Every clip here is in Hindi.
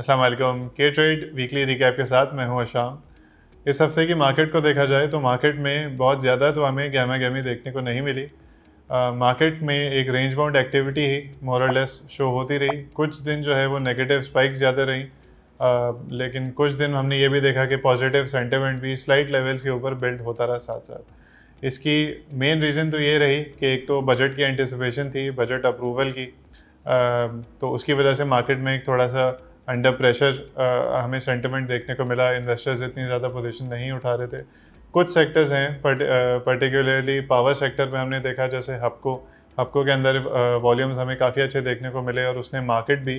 अस्सलाम वालेकुम। के ट्रेड वीकली रिकैप के साथ मैं हूं अशाम। इस हफ्ते की मार्केट को देखा जाए तो मार्केट में बहुत ज़्यादा तो हमें गहमा गहमी देखने को नहीं मिली। मार्केट में एक रेंज बाउंड एक्टिविटी ही मोर और लेस शो होती रही। कुछ दिन जो है वो नेगेटिव स्पाइक ज़्यादा रही, लेकिन कुछ दिन हमने ये भी देखा कि पॉजिटिव सेंटिमेंट भी स्लाइट लेवल्स के ऊपर बिल्ड होता रहा साथ साथ। इसकी मेन रीज़न तो ये रही कि एक तो बजट की एंटिसिपेशन थी, बजट अप्रूवल की, तो उसकी वजह से मार्केट में एक थोड़ा सा अंडर प्रेशर हमें सेंटिमेंट देखने को मिला। इन्वेस्टर्स इतनी ज़्यादा पोजीशन नहीं उठा रहे थे। कुछ सेक्टर्स हैं पर्टिकुलरली पावर सेक्टर में हमने देखा, जैसे हपको के अंदर वॉल्यूम्स हमें काफ़ी अच्छे देखने को मिले और उसने मार्केट भी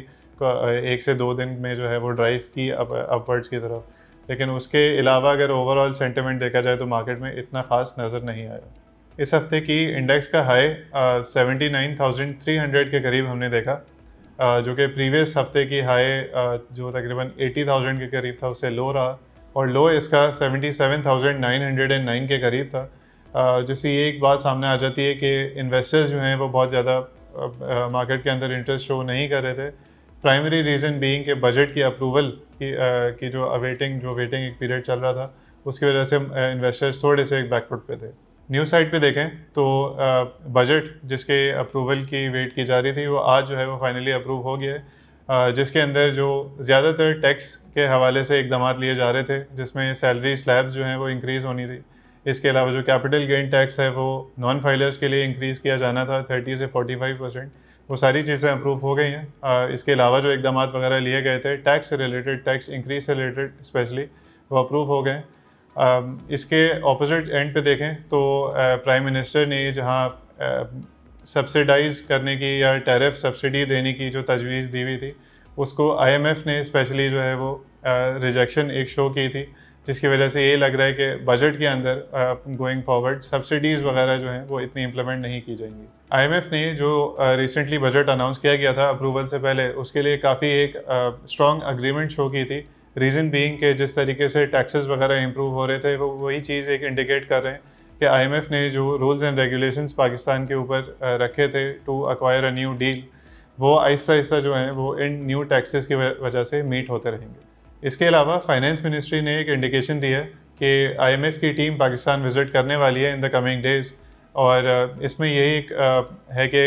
1 से 2 दिन में जो है वो ड्राइव की अपवर्ड्स की तरफ। लेकिन उसके अलावा अगर ओवरऑल सेंटिमेंट देखा जाए तो मार्केट में इतना ख़ास नज़र नहीं आया। इस हफ्ते की इंडेक्स का हाई 79,300 के करीब हमने देखा, जो कि प्रीवियस हफ्ते की हाई जो तकरीबन 80,000 के करीब था उससे लो रहा, और लो इसका 77,909 के करीब था, जिससे ये एक बात सामने आ जाती है कि इन्वेस्टर्स जो हैं वो बहुत ज़्यादा मार्केट के अंदर इंटरेस्ट शो नहीं कर रहे थे। प्राइमरी रीज़न बीइंग के बजट की अप्रूवल की जो वेटिंग एक पीरियड चल रहा था, उसकी वजह से इन्वेस्टर्स थोड़े से एक बैकफुट पे थे। न्यूज़ साइड पे देखें तो बजट जिसके अप्रूवल की वेट की जा रही थी वो आज जो है वो फाइनली अप्रूव हो गया है, जिसके अंदर जो ज़्यादातर टैक्स के हवाले से इकदाम लिए जा रहे थे, जिसमें सैलरी स्लैब्स जो हैं वो इंक्रीज़ होनी थी। इसके अलावा जो कैपिटल गेन टैक्स है वो नॉन फाइलर्स के लिए इंक्रीज़ किया जाना था 30 से 45%। वो सारी चीज़ें अप्रूव हो गई हैं। इसके अलावा जो इकदाम वगैरह लिए गए थे टैक्स से रिलेटेड, टैक्स इंक्रीज से रिलेटेड स्पेशली, वो अप्रूव हो गए। इसके ऑपोजिट एंड पे देखें तो प्राइम मिनिस्टर ने जहां सब्सिडाइज करने की या टैरिफ सब्सिडी देने की जो तजवीज़ दी हुई थी, उसको आईएमएफ ने स्पेशली जो है वो रिजेक्शन एक शो की थी, जिसकी वजह से ये लग रहा है कि बजट के अंदर गोइंग फॉरवर्ड सब्सिडीज़ वगैरह जो हैं वो इतनी इम्प्लीमेंट नहीं की जाएंगी। आईएमएफ ने जो रिसेंटली बजट अनाउंस किया गया था अप्रूवल से पहले, उसके लिए काफ़ी एक स्ट्रॉन्ग अग्रीमेंट शो की थी। रीज़न बीइंग के जिस तरीके से टैक्सेस वगैरह इंप्रूव हो रहे थे, वो वही चीज़ एक इंडिकेट कर रहे हैं कि आईएमएफ ने जो रूल्स एंड रेगुलेशंस पाकिस्तान के ऊपर रखे थे to acquire a new deal, वो आहिस्ता आहिस्ता जो है वो इन न्यू टैक्सेस की वजह से मीट होते रहेंगे। इसके अलावा फाइनेंस मिनिस्ट्री ने एक इंडिकेशन दी है कि आईएमएफ की टीम पाकिस्तान विज़िट करने वाली है इन द कमिंग डेज़, और इसमें यही एक है कि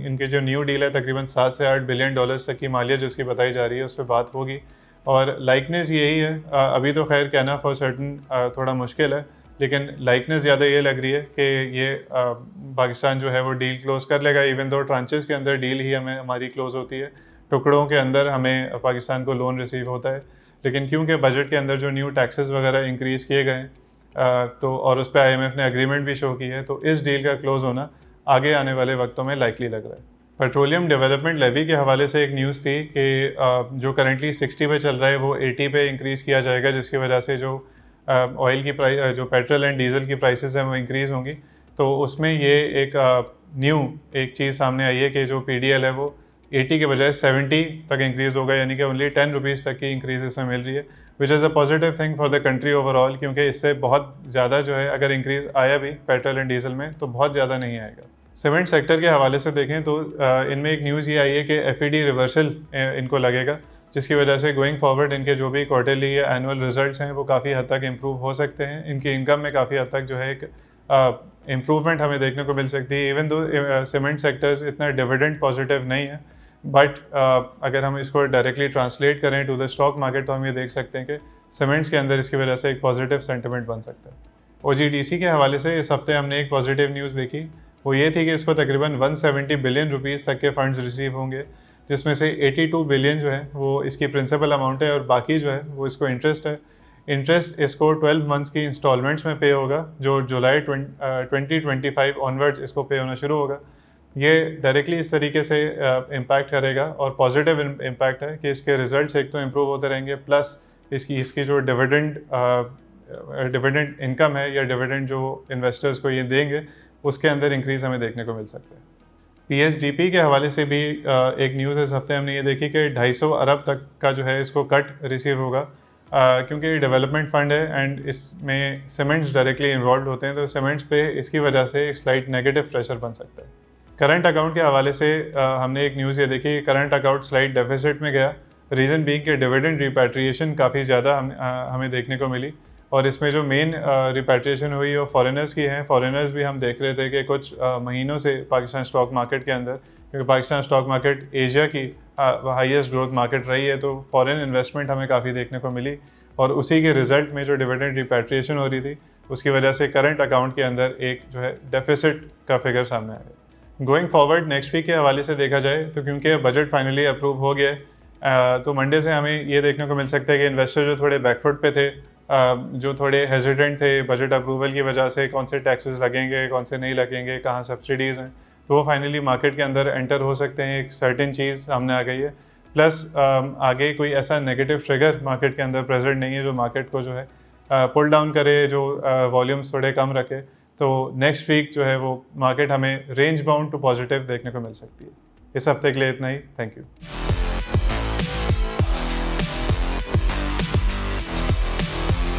इनके जो न्यू डील है तकरीबन 7 से 8 बिलियन डॉलर्स तक की मालियत जिसकी बताई जा रही है, उस पर बात होगी। और लाइकनेस यही है, अभी तो खैर कहना फॉर सर्टन थोड़ा मुश्किल है, लेकिन लाइकनेस ज़्यादा ये लग रही है कि ये पाकिस्तान जो है वो डील क्लोज़ कर लेगा। इवन दो ट्रांचेस के अंदर डील ही हमारी क्लोज़ होती है, टुकड़ों के अंदर हमें पाकिस्तान को लोन रिसीव होता है, लेकिन क्योंकि बजट के अंदर जो न्यू टैक्सेस वगैरह इंक्रीज़ किए गए हैं, तो और उस पर आईएमएफ ने एग्रीमेंट भी शो की है, तो इस डील का क्लोज़ होना आगे आने वाले वक्तों में लाइकली लग रहा है। पेट्रोलियम डेवलपमेंट लेवी के हवाले से एक न्यूज़ थी कि जो करंटली 60 पे चल रहा है वो 80 पे इंक्रीज़ किया जाएगा, जिसकी वजह से जो ऑयल की प्राइस, जो पेट्रोल एंड डीजल की प्राइसेस हैं वो इंक्रीज़ होंगी। तो उसमें ये एक एक चीज़ सामने आई है कि जो पीडीएल है वो 80 के बजाय 70 तक इंक्रीज़ होगा, यानी कि ओनली 10 रुपीज़ तक की इंक्रीज़ इसमें मिल रही है, which is a positive thing for the country overall, क्योंकि इससे बहुत ज़्यादा जो है अगर इंक्रीज़ आया भी पेट्रोल एंड डीजल में तो बहुत ज़्यादा नहीं आएगा। सीमेंट सेक्टर के हवाले से देखें तो इनमें एक न्यूज़ ये आई है कि एफईडी रिवर्सल इनको लगेगा, जिसकी वजह से गोइंग फॉरवर्ड इनके जो भी क्वार्टरली या एनुअल रिजल्ट्स हैं वो काफ़ी हद तक इम्प्रूव हो सकते हैं। इनकी इनकम में काफ़ी हद तक जो है एक इम्प्रूवमेंट हमें देखने को मिल सकती है। इवन दो सीमेंट सेक्टर्स इतना डिविडेंड पॉजिटिव नहीं है, बट अगर हम इसको डायरेक्टली ट्रांसलेट करें टू द स्टॉक मार्केट तो हम ये देख सकते हैं कि सीमेंट्स के अंदर इसकी वजह से एक पॉजिटिव सेंटिमेंट बन सकता है। ओजीडीसी के हवाले से इस हफ्ते हमने एक पॉजिटिव न्यूज़ देखी, वो ये थी कि इसको तकरीबन 170 बिलियन रुपीज़ तक के फंड्स रिसीव होंगे, जिसमें से 82 बिलियन जो है वो इसकी प्रिंसिपल अमाउंट है और बाकी जो है वो इसको इंटरेस्ट है। इंटरेस्ट इसको 12 मंथ्स की इंस्टॉलमेंट्स में पे होगा, जो जुलाई 2025 ऑनवर्ड्स इसको पे होना शुरू होगा। ये डायरेक्टली इस तरीके से इम्पैक्ट करेगा, और पॉजिटिव इम्पैक्ट है कि इसके रिजल्ट्स एक तो इम्प्रूव होते रहेंगे, प्लस इसकी जो डिविडेंड इनकम है या डिविडेंड जो इन्वेस्टर्स को ये देंगे उसके अंदर इंक्रीज़ हमें देखने को मिल सकता है। पीएसडीपी के हवाले से भी एक न्यूज़ इस हफ्ते हमने ये देखी कि 250 अरब तक का जो है इसको कट रिसीव होगा, क्योंकि ये डेवलपमेंट फंड है एंड इसमें सीमेंट्स डायरेक्टली इन्वॉल्व होते हैं, तो सीमेंट्स पे इसकी वजह से एक स्लाइट नेगेटिव प्रेशर बन सकता है। करंट अकाउंट के हवाले से हमने एक न्यूज़ ये देखी, करंट अकाउंट स्लाइट डेफिसिट में गया, रीज़न बीइंग कि डिविडेंड रिपैट्रिएशन काफ़ी ज़्यादा हमें देखने को मिली और इसमें जो मेन रिपैट्रिएशन हुई वो फॉरेनर्स की हैं। फॉरेनर्स भी हम देख रहे थे कि कुछ महीनों से पाकिस्तान स्टॉक मार्केट के अंदर, क्योंकि पाकिस्तान स्टॉक मार्केट एशिया की हाईएस्ट ग्रोथ मार्केट रही है, तो फॉरेन इन्वेस्टमेंट हमें काफ़ी देखने को मिली और उसी के रिज़ल्ट में जो डिविडेंड रिपैट्रिएशन हो रही थी उसकी वजह से करंट अकाउंट के अंदर एक जो है डेफिसिट का फिगर सामने आया। गोइंग फॉरवर्ड नेक्स्ट वीक के हवाले से देखा जाए तो क्योंकि बजट फाइनली अप्रूव हो गया तो मंडे से हमें ये देखने को मिल सकता है कि इन्वेस्टर जो थोड़े बैकफुट पे थे, जो थोड़े हेजिटेंट थे बजट अप्रूवल की वजह से, कौन से टैक्सेस लगेंगे कौन से नहीं लगेंगे, कहाँ सब्सिडीज़ हैं, तो वो फाइनली मार्केट के अंदर एंटर हो सकते हैं। एक सर्टेन चीज़ सामने आ गई है। प्लस आगे कोई ऐसा नेगेटिव ट्रिगर मार्केट के अंदर प्रेजेंट नहीं है जो मार्केट को जो है पुल डाउन करे, जो वॉल्यूम्स थोड़े कम रखे। तो नेक्स्ट वीक जो है वो मार्केट हमें रेंज बाउंड टू पॉजिटिव देखने को मिल सकती है। इस हफ्ते के लिए इतना ही। Thank you.